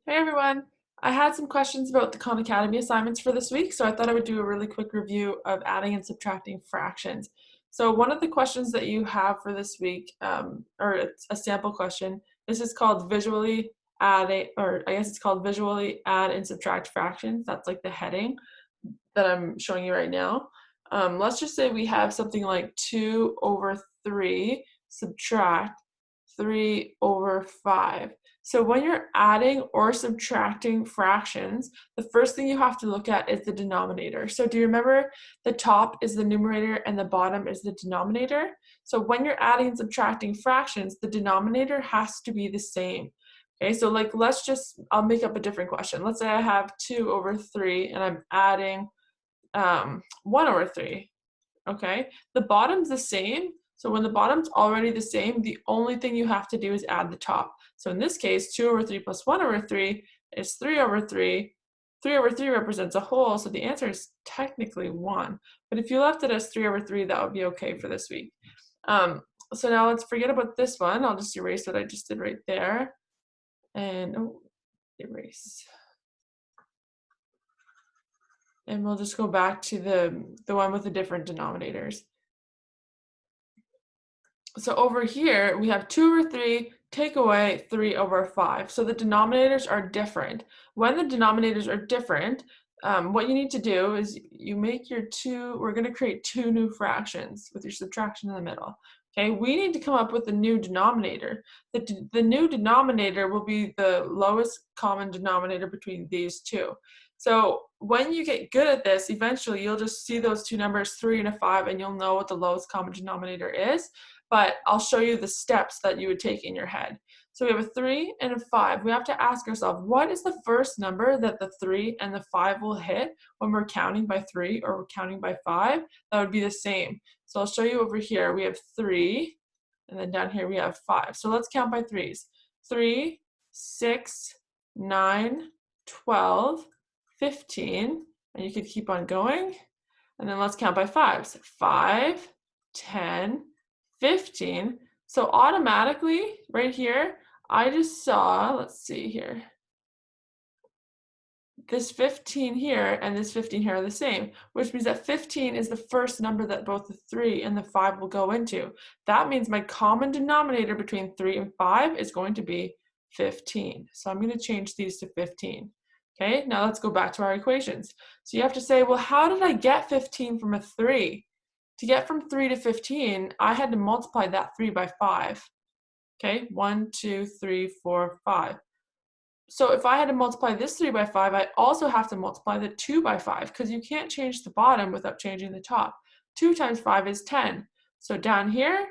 Hey everyone! I had some questions about the Khan Academy assignments for this week, so I thought I would do a really quick review of adding and subtracting fractions. So one of the questions that you have for this week, or it's a sample question, this is called visually it's called visually add and subtract fractions. That's like the heading that I'm showing you right now. Let's just say we have something like 2 over 3 subtract 3 over 5. So when you're adding or subtracting fractions, the first thing you have to look at is the denominator. So do you remember the top is the numerator and the bottom is the denominator? So when you're adding and subtracting fractions, the denominator has to be the same. Okay, so like I'll make up a different question. Let's say I have 2 over 3 and I'm adding 1 over 3. Okay, the bottom's the same. So when the bottom's already the same, the only thing you have to do is add the top. So in this case, 2 over 3 plus 1 over 3 is 3 over 3. 3 over 3 represents a whole, so the answer is technically 1. But if you left it as 3 over 3, that would be okay for this week. So now let's forget about this one. I'll just erase what I just did right there. And erase. And we'll just go back to the one with the different denominators. So over here, we have 2 over 3, take away 3 over 5. So the denominators are different. When the denominators are different, what you need to do is you make your we're going to create 2 new fractions with your subtraction in the middle. Okay, we need to come up with a new denominator. The new denominator will be the lowest common denominator between these two. So when you get good at this, eventually you'll just see those two numbers, 3 and a 5, and you'll know what the lowest common denominator is. But I'll show you the steps that you would take in your head. So we have a 3 and a 5. We have to ask ourselves, what is the first number that the 3 and the 5 will hit when we're counting by 3 or we're counting by 5? That would be the same. So I'll show you over here. We have 3, and then down here we have 5. So let's count by 3s. 3, 6, 9, 12, 15, and you could keep on going. And then let's count by 5s. 5, 10, 15. So automatically, right here, I just saw, let's see here, this 15 here and this 15 here are the same, which means that 15 is the first number that both the 3 and the 5 will go into. That means my common denominator between 3 and 5 is going to be 15. So I'm going to change these to 15. Okay, now let's go back to our equations. So you have to say, well, how did I get 15 from a 3? To get from 3 to 15, I had to multiply that 3 by 5. Okay, 1, 2, 3, 4, 5. So if I had to multiply this 3 by 5, I also have to multiply the 2 by 5 because you can't change the bottom without changing the top. 2 times 5 is 10. So down here,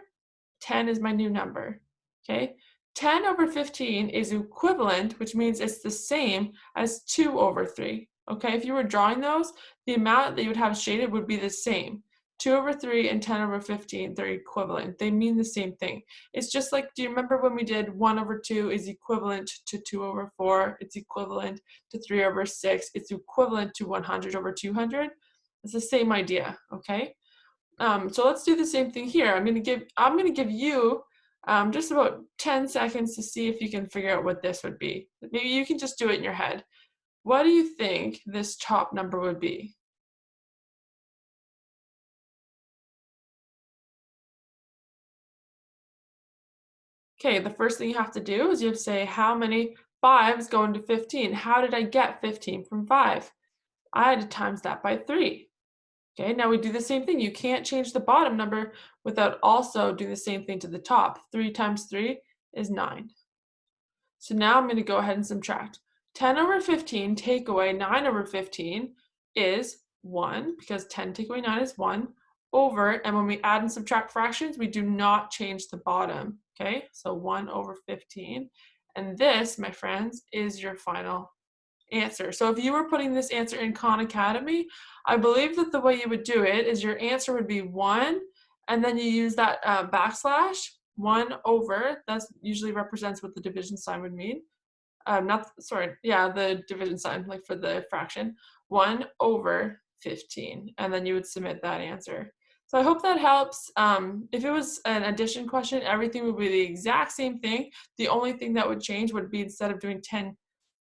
10 is my new number. Okay, 10 over 15 is equivalent, which means it's the same as 2 over 3. Okay, if you were drawing those, the amount that you would have shaded would be the same. 2 over 3 and 10 over 15, they're equivalent. They mean the same thing. It's just like, do you remember when we did 1 over 2 is equivalent to 2 over 4? It's equivalent to 3 over 6. It's equivalent to 100 over 200. It's the same idea, okay? So let's do the same thing here. I'm gonna give you just about 10 seconds to see if you can figure out what this would be. Maybe you can just do it in your head. What do you think this top number would be? Okay, the first thing you have to do is you have to say how many 5s go into 15. How did I get 15 from 5? I had to times that by 3. Okay, now we do the same thing. You can't change the bottom number without also doing the same thing to the top. 3 times 3 is 9. So now I'm going to go ahead and subtract. 10 over 15 take away 9 over 15 is 1, because 10 take away 9 is 1, over, and when we add and subtract fractions, we do not change the bottom. Okay, so 1 over 15. And this, my friends, is your final answer. So if you were putting this answer in Khan Academy, I believe that the way you would do it is your answer would be 1, and then you use that backslash, 1 over, that usually represents what the division sign would mean. The division sign, like for the fraction, 1 over 15, and then you would submit that answer. So I hope that helps. If it was an addition question, everything would be the exact same thing. The only thing that would change would be, instead of doing 10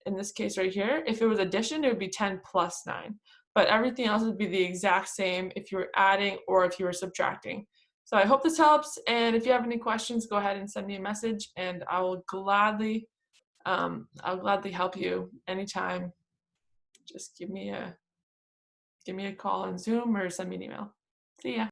in this case right here. If it was addition, it would be 10 plus 9. But everything else would be the exact same if you were adding or if you were subtracting. So I hope this helps. And if you have any questions, go ahead and send me a message, and I'll gladly help you anytime. Just give me a call on Zoom or send me an email. See ya.